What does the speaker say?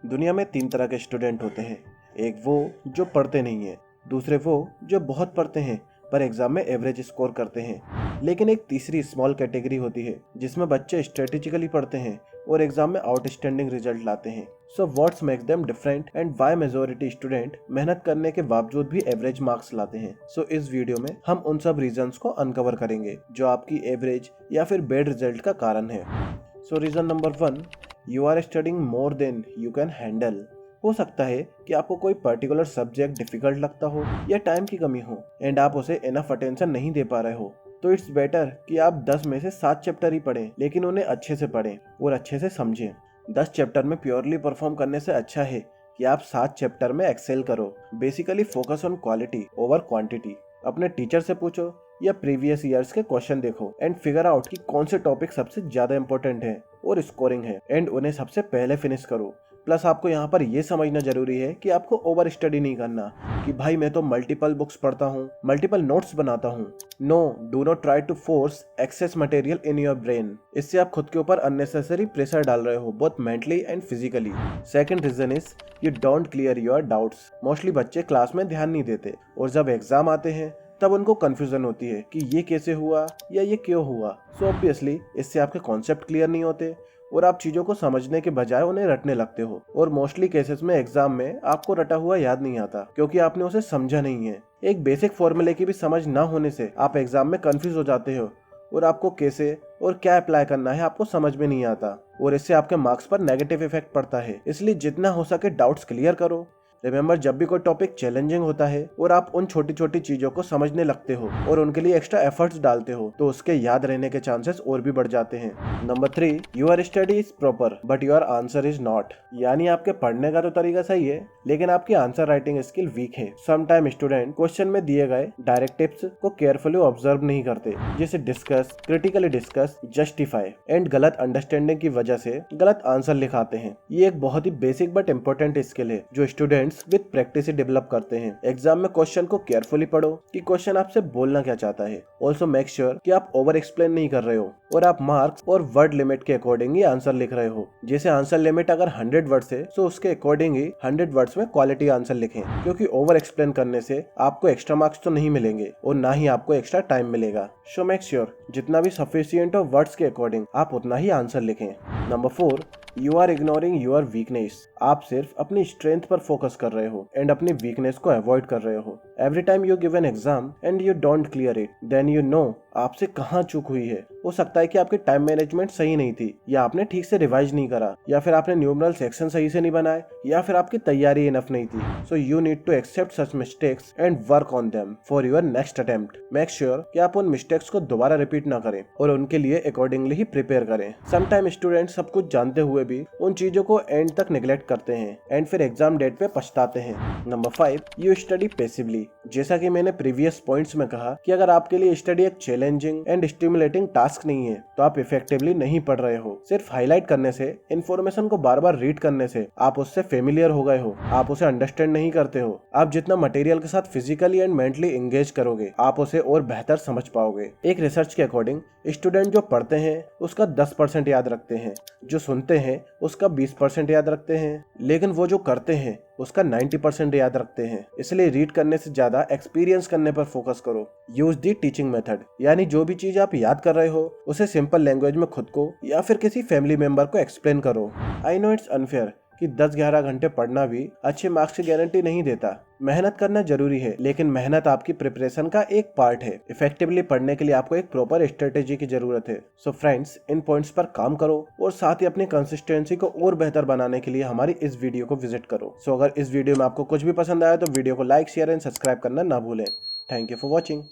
दुनिया में 3 तरह के स्टूडेंट होते हैं। एक वो जो पढ़ते नहीं है, दूसरे वो जो बहुत पढ़ते हैं पर एग्जाम में एवरेज स्कोर करते हैं, लेकिन एक तीसरी स्मॉल कैटेगरी होती है जिसमें बच्चे स्ट्रेटेजिकली पढ़ते हैं और एग्जाम में आउटस्टैंडिंग रिजल्ट लाते हैं। So what's makes them different and why majority student मेहनत करने के बावजूद भी एवरेज मार्क्स लाते हैं। सो इस वीडियो में हम उन सब रीजंस को अनकवर करेंगे जो आपकी एवरेज या फिर बैड रिजल्ट का कारण है। So reason number 1, you are studying more than you can handle. हो सकता है कि आपको कोई पर्टिकुलर सब्जेक्ट डिफिकल्ट लगता हो या टाइम की कमी हो एंड आप उसे इनफ अटेंशन नहीं दे पा रहे हो। तो इट्स बेटर कि आप 10 में से 7 चैप्टर ही पढ़ें, लेकिन उन्हें अच्छे से पढ़ें और अच्छे से समझें। 10 चैप्टर में प्योरली परफॉर्म करने से अच्छा है कि आप 7 चैप्टर में एक्सेल करो। Basically focus on quality over quantity. अपने टीचर से पूछो या प्रीवियस ईयर्स के क्वेश्चन देखो एंड फिगर आउट कि कौन से टॉपिक सबसे ज्यादा इंपॉर्टेंट है और स्कोरिंग है एंड उन्हें सबसे पहले फिनिश करो। प्लस आपको यहाँ पर यह समझना जरूरी है कि आपको ओवर स्टडी नहीं करना कि भाई मैं तो मल्टीपल बुक्स पढ़ता हूँ, मल्टीपल नोट्स बनाता हूँ। No, do not try to force excess material in your brain. इससे आप खुद के ऊपर अननेसेसरी प्रेशर डाल रहे हो, both mentally and physically. Second reason is you don't clear your doubts. Mostly बच्चे क्लास में ध्यान नहीं देते और जब एग्जाम आते हैं तब उनको कंफ्यूजन होती है कि ये कैसे हुआ या ये क्यों हुआ। सो ऑब्वियसली इससे आपके कॉन्सेप्ट क्लियर नहीं होते और आप चीजों को समझने के बजाय उन्हें रटने लगते हो। और मोस्टली केसेस में एग्जाम में आपको रटा हुआ याद नहीं आता क्योंकि आपने उसे समझा नहीं है। एक बेसिक फॉर्मूले की भी समझ ना होने से आप एग्जाम में कंफ्यूज हो जाते हो और आपको कैसे और क्या अप्लाई करना है आपको समझ में नहीं आता और इससे आपके मार्क्स पर नेगेटिव इफेक्ट पड़ता है। इसलिए जितना हो सके डाउट्स क्लियर करो। रिमेंबर, जब भी कोई टॉपिक चैलेंजिंग होता है और आप उन छोटी छोटी चीजों को समझने लगते हो और उनके लिए एक्स्ट्रा एफर्ट्स डालते हो तो उसके याद रहने के चांसेस और भी बढ़ जाते हैं। Number 3, your study is proper but your answer is not. यानी आपके पढ़ने का तो तरीका सही है लेकिन आपकी आंसर राइटिंग स्किल वीक है। समटाइम स्टूडेंट क्वेश्चन में दिए गए डायरेक्ट टिप्स को केयरफुली ऑब्जर्व नहीं करते, जैसे discuss, critically discuss, justify and गलत अंडरस्टैंडिंग की वजह से गलत आंसर लिखाते हैं। ये एक बहुत ही बेसिक बट इम्पोर्टेंट स्किल है जो student with practice he develop करते हैं। एग्जाम में क्वेश्चन को केयरफुली पढ़ो कि क्वेश्चन आपसे बोलना क्या चाहता है। ऑल्सो मेक श्योर कि आप ओवर एक्सप्लेन नहीं कर रहे हो और आप मार्क्स और वर्ड लिमिट के अकॉर्डिंग ही आंसर लिख रहे हो। जैसे आंसर लिमिट अगर 100 वर्ड्स है तो उसके अकॉर्डिंग ही 100 वर्ड्स में क्वालिटी आंसर लिखें, क्योंकि ओवर एक्सप्लेन करने से आपको एक्स्ट्रा मार्क्स तो नहीं मिलेंगे और ना ही आपको एक्स्ट्रा टाइम मिलेगा। सो मेक श्योर जितना भी सफिशिएंट हो वर्ड्स के अकॉर्डिंग आप उतना ही आंसर लिखें। Number 4, you are ignoring your weakness. आप सिर्फ अपनी स्ट्रेंथ पर फोकस कर रहे हो एंड अपनी वीकनेस को अवॉइड कर रहे हो। Every time you give an exam and you don't clear it, then you know आपसे कहाँ चूक हुई है। हो सकता है कि आपकी टाइम मैनेजमेंट सही नहीं थी, या आपने ठीक से रिवाइज नहीं करा, या फिर आपने न्यूमरल सेक्शन सही से नहीं बनाए, या फिर आपकी तैयारी इनफ नहीं थी। So you need to accept such mistakes and work on them for your next attempt. Make sure कि आप उन मिस्टेक्स को दोबारा रिपीट ना करें और उनके लिए अकॉर्डिंगली ही प्रिपेयर करें। समटाइम स्टूडेंट सब कुछ जानते हुए भी उन चीजों को एंड तक निगलेक्ट करते हैं एंड फिर एग्जाम डेट पे पछताते हैं। Number 5, you study passively. जैसा कि मैंने प्रीवियस पॉइंट्स में कहा कि अगर आपके लिए स्टडी एक चैलेंजिंग एंड स्टिमुलेटिंग टास्क नहीं है तो आप इफेक्टिवली नहीं पढ़ रहे हो। सिर्फ हाईलाइट करने से, इन्फॉर्मेशन को बार बार रीड करने से आप उससे फेमिलियर हो गए हो, आप उसे अंडरस्टैंड नहीं करते हो। आप जितना मटेरियल के साथ फिजिकली एंड मेंटली एंगेज करोगे आप उसे और बेहतर समझ पाओगे। एक रिसर्च के अकॉर्डिंग स्टूडेंट जो पढ़ते हैं उसका 10% याद रखते हैं, जो सुनते हैं उसका 20% याद रखते हैं, लेकिन वो जो करते हैं उसका 90% याद रखते हैं। इसलिए रीड करने से ज्यादा एक्सपीरियंस करने पर फोकस करो। यूज दी टीचिंग मेथड, यानी जो भी चीज आप याद कर रहे हो उसे सिंपल लैंग्वेज में खुद को या फिर किसी फैमिली मेंबर को एक्सप्लेन करो। आई नो इट्स अनफेयर कि 10-11 घंटे पढ़ना भी अच्छे मार्क्स की गारंटी नहीं देता। मेहनत करना जरूरी है, लेकिन मेहनत आपकी प्रिपरेशन का एक पार्ट है। इफेक्टिवली पढ़ने के लिए आपको एक प्रॉपर स्ट्रेटेजी की जरूरत है। सो फ्रेंड्स, इन पॉइंट्स पर काम करो और साथ ही अपनी कंसिस्टेंसी को और बेहतर बनाने के लिए हमारी इस वीडियो को विजिट करो। सो अगर इस वीडियो में आपको कुछ भी पसंद आया तो वीडियो को लाइक, शेयर एंड सब्सक्राइब करना ना भूलें। Thank you for watching.